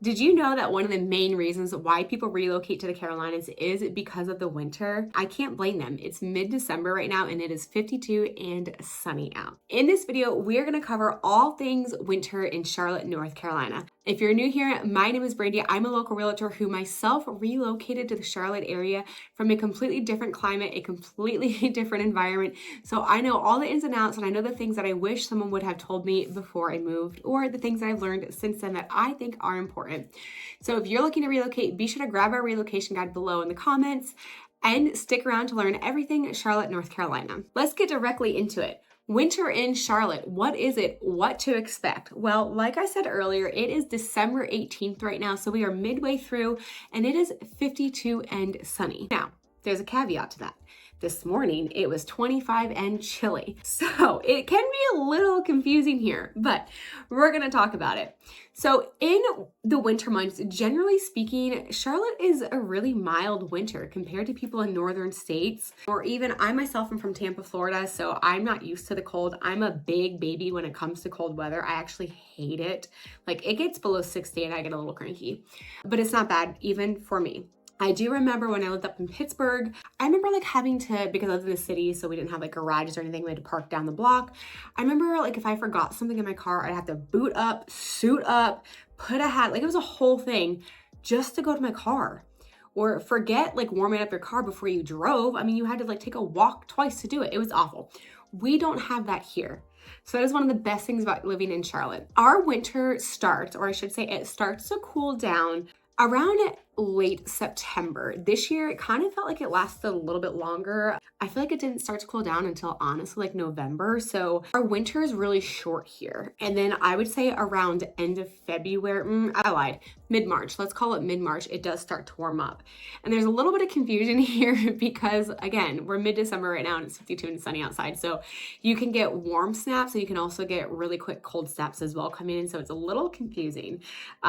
Did you know that one of the main reasons why people relocate to the Carolinas is because of the winter? I can't blame them. It's mid-December right now and it is 52 and sunny out. In this video, we're going to cover all things winter in Charlotte, North Carolina. If you're new here, my name is Brandy. I'm a local realtor who myself relocated to the Charlotte area from a completely different climate, a completely different environment. So I know all the ins and outs, and I know the things that I wish someone would have told me before I moved, or the things that I've learned since then that I think are important. So if you're looking to relocate, be sure to grab our relocation guide below in the comments and stick around to learn everything Charlotte, North Carolina. Let's get directly into it. Winter in Charlotte, what is it? What to expect? Well, like I said earlier, it is December 18th right now, so we are midway through and it is 52 and sunny. Now, there's a caveat to that. This morning, it was 25 and chilly. So it can be a little confusing here, but we're gonna talk about it. So in the winter months, generally speaking, Charlotte is a really mild winter compared to people in northern states, or even I myself am from Tampa, Florida, so I'm not used to the cold. I'm a big baby when it comes to cold weather. I actually hate it. Like it gets below 60 and I get a little cranky, but it's not bad even for me. I do remember when I lived up in Pittsburgh, I remember like having to, because I lived in the city, so we didn't have like garages or anything, we had to park down the block. I remember like if I forgot something in my car, I'd have to boot up, suit up, put a hat, like it was a whole thing just to go to my car. Or forget like warming up your car before you drove. I mean, you had to like take a walk twice to do it. It was awful. We don't have that here. So that is one of the best things about living in Charlotte. Our winter starts, or I should say it starts to cool down around late September. This year, it kind of felt like it lasted a little bit longer. I feel like it didn't start to cool down until honestly like November. So our winter is really short here. And then I would say around end of February, I lied, mid-March. Let's call it mid-March. It does start to warm up. And there's a little bit of confusion here because again, we're mid-December right now and it's 52 and sunny outside. So you can get warm snaps and you can also get really quick cold snaps as well coming in. So it's a little confusing.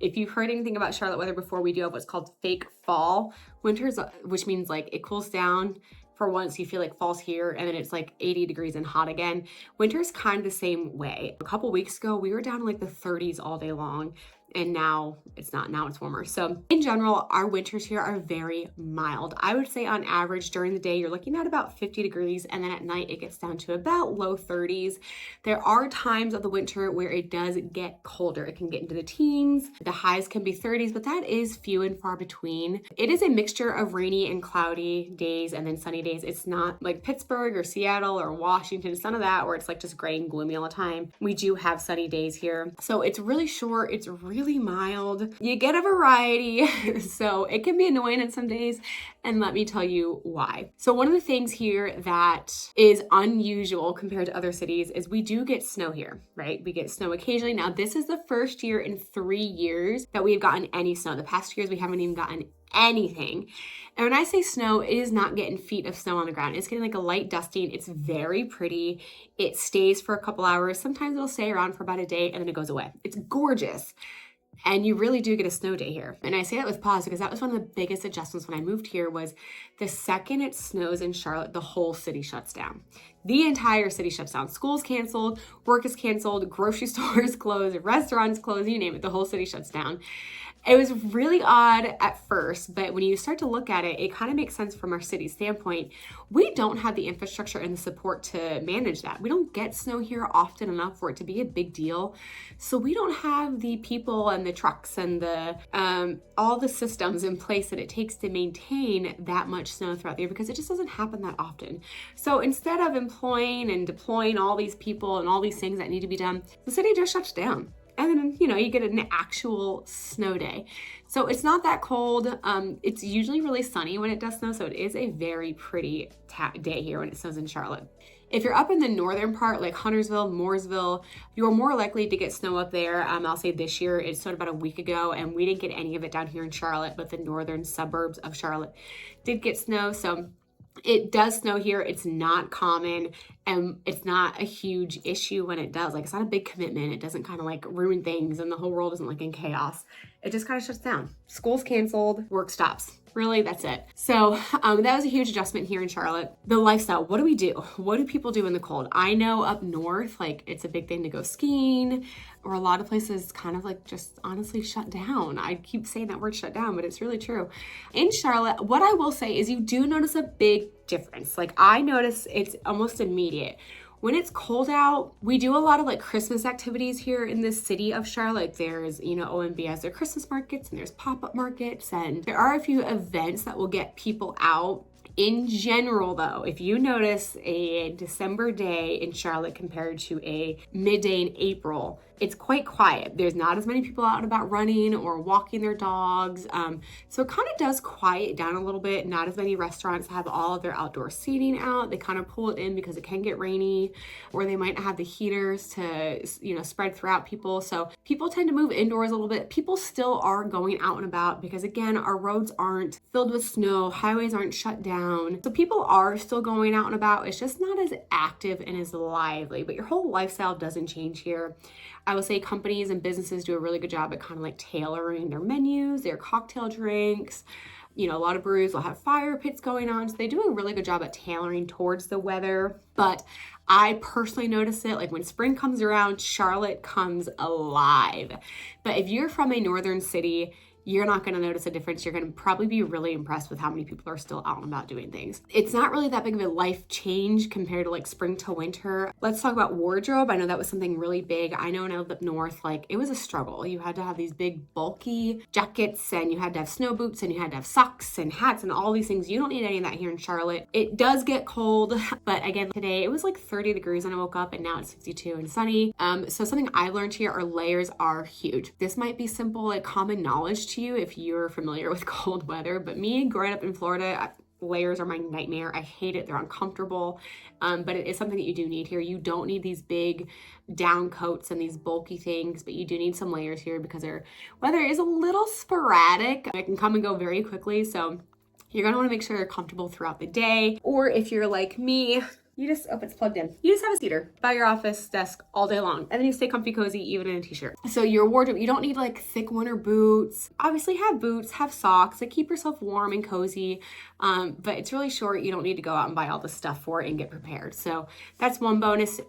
If you've heard anything about Charlotte weather before, we do have what's called fake fall winters, which means like it cools down for once, you feel like fall's here and then it's like 80 degrees and hot again. Winter's kind of the same way. A couple weeks ago, we were down in like the 30s all day long. And now it's not, now it's warmer. So in general, our winters here are very mild. I would say on average during the day, you're looking at about 50 degrees. And then at night, it gets down to about low 30s. There are times of the winter where it does get colder. It can get into the teens. The highs can be 30s, but that is few and far between. It is a mixture of rainy and cloudy days and then sunny days. It's not like Pittsburgh or Seattle or Washington. It's none of that where it's like just gray and gloomy all the time. We do have sunny days here. So it's really short. It's really mild. You get a variety, so it can be annoying on some days, and let me tell you why. So one of the things here that is unusual compared to other cities is we do get snow here, right? We get snow occasionally. Now, this is the first year in 3 years that we've gotten any snow. The past 2 years, we haven't even gotten anything. And when I say snow, it is not getting feet of snow on the ground. It's getting like a light dusting. It's very pretty. It stays for a couple hours. Sometimes it'll stay around for about a day and then it goes away. It's gorgeous. And you really do get a snow day here. And I say that with pause because that was one of the biggest adjustments when I moved here was the second it snows in Charlotte, the whole city shuts down. The entire city shuts down. School's canceled, work is canceled, grocery stores closed, restaurants closed, you name it, the whole city shuts down. It was really odd at first, but when you start to look at it, it kind of makes sense from our city standpoint. We don't have the infrastructure and the support to manage that. We don't get snow here often enough for it to be a big deal. So we don't have the people and the trucks and the all the systems in place that it takes to maintain that much snow throughout the year because it just doesn't happen that often. So instead of employing and deploying all these people and all these things that need to be done, the city just shuts down. And then, you know, you get an actual snow day. So it's not that cold. It's usually really sunny when it does snow. So it is a very pretty day here when it snows in Charlotte. If you're up in the northern part, like Huntersville, Mooresville, you're more likely to get snow up there. I'll say this year, it snowed about a week ago, and we didn't get any of it down here in Charlotte, but the northern suburbs of Charlotte did get snow. So it does snow here. It's not common and it's not a huge issue when it does. Like it's not a big commitment. It doesn't kind of like ruin things and the whole world isn't like in chaos. it just kind of shuts down. School's canceled, work stops. Really, that's it. So that was a huge adjustment here in Charlotte. The lifestyle, what do we do? What do people do in the cold? I know up north, like it's a big thing to go skiing, or a lot of places kind of like just honestly shut down. I keep saying that word shut down, but it's really true. In Charlotte, what I will say is you do notice a big difference. Like I notice it's almost immediate. When it's cold out, we do a lot of like Christmas activities here in the city of Charlotte. There's, OMB has their Christmas markets and there's pop-up markets, and there are a few events that will get people out. In general, though, if you notice a December day in Charlotte compared to a midday in April, it's quite quiet. There's not as many people out and about running or walking their dogs. So it kind of does quiet down a little bit. Not as many restaurants have all of their outdoor seating out. They kind of pull it in because it can get rainy, or they might not have the heaters to, spread throughout people. So people tend to move indoors a little bit. People still are going out and about because, again, our roads aren't filled with snow. Highways aren't shut down. So people are still going out and about. It's just not as active and as lively, but your whole lifestyle doesn't change here. I will say companies and businesses do a really good job at kind of like tailoring their menus, their cocktail drinks. A lot of breweries will have fire pits going on. So they do a really good job at tailoring towards the weather. But I personally notice it, like when spring comes around, Charlotte comes alive. But if you're from a northern city, you're not going to notice a difference. You're going to probably be really impressed with how many people are still out and about doing things. It's not really that big of a life change compared to like spring to winter. Let's talk about wardrobe. I know that was something really big. I know when I lived up north, like it was a struggle. You had to have these big bulky jackets, and you had to have snow boots, and you had to have socks and hats and all these things. You don't need any of that here in Charlotte. It does get cold, but again, today it was like 30 degrees when I woke up, and now it's 52 and sunny. So something I learned here are layers are huge. This might be simple, like common knowledge to you if you're familiar with cold weather, but me growing up in Florida, layers are my nightmare. I hate it. They're uncomfortable, but it is something that you do need here. You don't need these big down coats and these bulky things, but you do need some layers here because our weather is a little sporadic. It can come and go very quickly, so you're going to want to make sure you're comfortable throughout the day. Or if you're like me, it's plugged in. You just have a heater by your office desk all day long, and then you stay comfy, cozy, even in a t-shirt. So your wardrobe, you don't need like thick winter boots. Obviously have boots, have socks, like keep yourself warm and cozy. But it's really short. You don't need to go out and buy all the stuff for it and get prepared. So that's one bonus.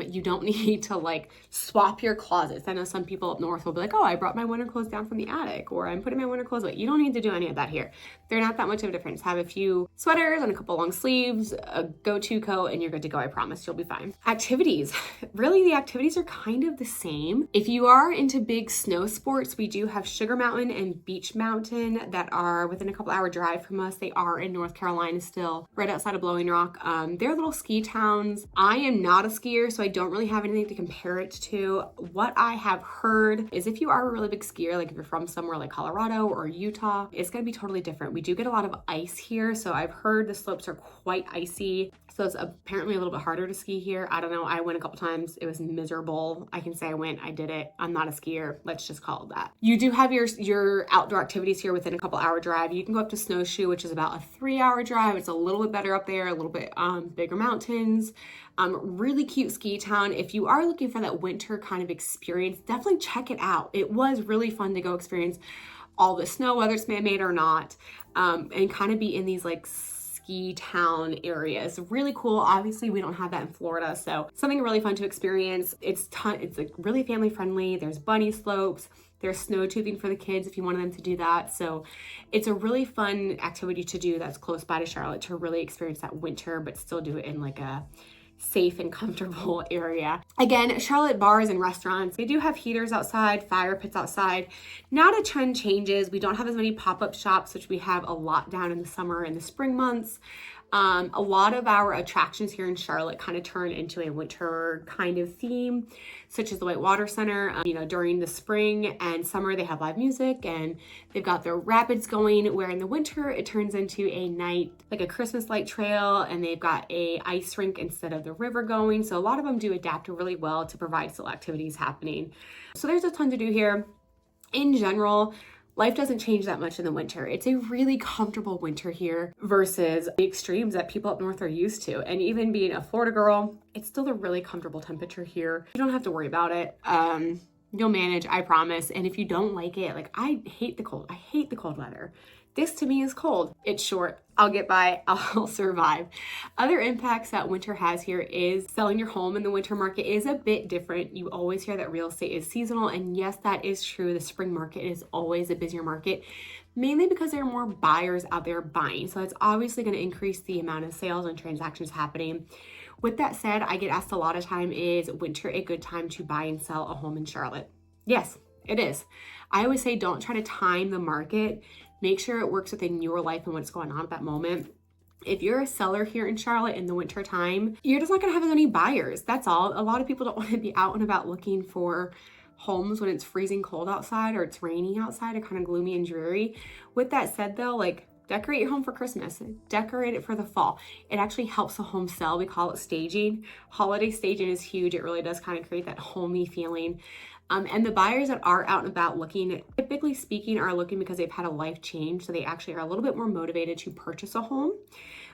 You don't need to like swap your closets. I know some people up north will be like, oh, I brought my winter clothes down from the attic, or I'm putting my winter clothes away. You don't need to do any of that here. They're not that much of a difference. Have a few sweaters and a couple long sleeves, a go-to coat, and you're good to go. I promise you'll be fine. Activities. Really, the activities are kind of the same. If you are into big snow sports, we do have Sugar Mountain and Beach Mountain that are within a couple hour drive from us. They are in North Carolina still, right outside of Blowing Rock. They're little ski towns. I am not a skier, so I don't really have anything to compare it to. What I have heard is if you are a really big skier, like if you're from somewhere like Colorado or Utah, it's going to be totally different. We do get a lot of ice here, so I've heard the slopes are quite icy. So it's apparently a little bit harder to ski here. I don't know. I went a couple times. It was miserable. I can say I went, I did it. I'm not a skier. Let's just call it that. You do have your outdoor activities here within a couple hour drive. You can go up to Snowshoe, which is about a 3-hour drive. It's a little bit better up there, a little bit bigger mountains. Really cute ski town. If you are looking for that winter kind of experience, definitely check it out. It was really fun to go experience all the snow, whether it's man-made or not, and kind of be in these like ski town areas. Really cool. Obviously, we don't have that in Florida, so something really fun to experience. It's like really family friendly. There's bunny slopes. There's snow tubing for the kids if you wanted them to do that. So it's a really fun activity to do that's close by to Charlotte to really experience that winter, but still do it in like a safe and comfortable area. Again, Charlotte bars and restaurants, they do have heaters outside, fire pits outside. Not a ton changes. We don't have as many pop-up shops, which we have a lot down in the summer and the spring months. A lot of our attractions here in Charlotte kind of turn into a winter kind of theme, such as the Whitewater Center. During the spring and summer, they have live music and they've got their rapids going, where in the winter, it turns into a night, like a Christmas light trail, and they've got a ice rink instead of the river going. So a lot of them do adapt really well to provide still activities happening. So there's a ton to do here. In general, life doesn't change that much in the winter. It's a really comfortable winter here versus the extremes that people up north are used to. And even being a Florida girl, it's still a really comfortable temperature here. You don't have to worry about it. You'll manage, I promise. And if you don't like it, like I hate the cold. I hate the cold weather. This to me is cold. It's short. I'll get by. I'll survive. Other impacts that winter has here is selling your home in the winter market is a bit different. You always hear that real estate is seasonal. And yes, that is true. The spring market is always a busier market, mainly because there are more buyers out there buying. So that's obviously going to increase the amount of sales and transactions happening. With that said, I get asked a lot of time, is winter a good time to buy and sell a home in Charlotte? Yes, it is. I always say don't try to time the market. Make sure it works within your life and what's going on at that moment. If you're a seller here in Charlotte in the winter time, you're just not going to have as many buyers. That's all. A lot of people don't want to be out and about looking for homes when it's freezing cold outside or it's raining outside or kind of gloomy and dreary. With that said though, like, decorate your home for Christmas, decorate it for the fall. It actually helps the home sell. We call it staging. Holiday staging is huge. It really does kind of create that homey feeling. And the buyers that are out and about looking, typically speaking, are looking because they've had a life change. So they actually are a little bit more motivated to purchase a home.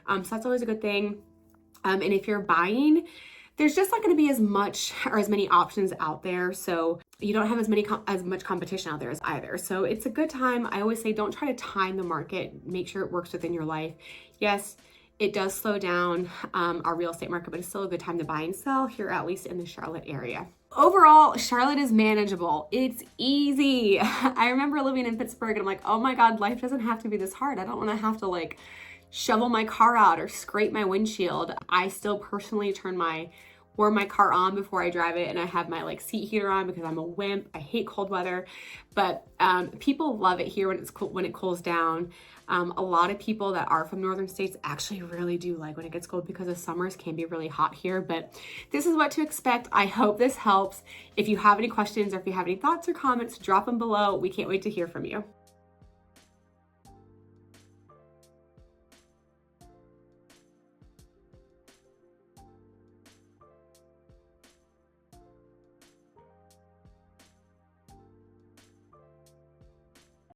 So that's always a good thing. And if you're buying, there's just not going to be as much or as many options out there. So you don't have as much competition out there as either. So it's a good time. I always say, don't try to time the market. Make sure it works within your life. Yes, it does slow down our real estate market, but it's still a good time to buy and sell here, at least in the Charlotte area. Overall, Charlotte is manageable. It's easy. I remember living in Pittsburgh and I'm like, oh my God, life doesn't have to be this hard. I don't want to have to like shovel my car out or scrape my windshield. I still personally warm my car on before I drive it, and I have my like seat heater on because I'm a wimp. I hate cold weather, but people love it here when it's cool, when it cools down. A lot of people that are from northern states actually really do like when it gets cold because the summers can be really hot here, but this is what to expect. I hope this helps. If you have any questions or if you have any thoughts or comments, drop them below. We can't wait to hear from you.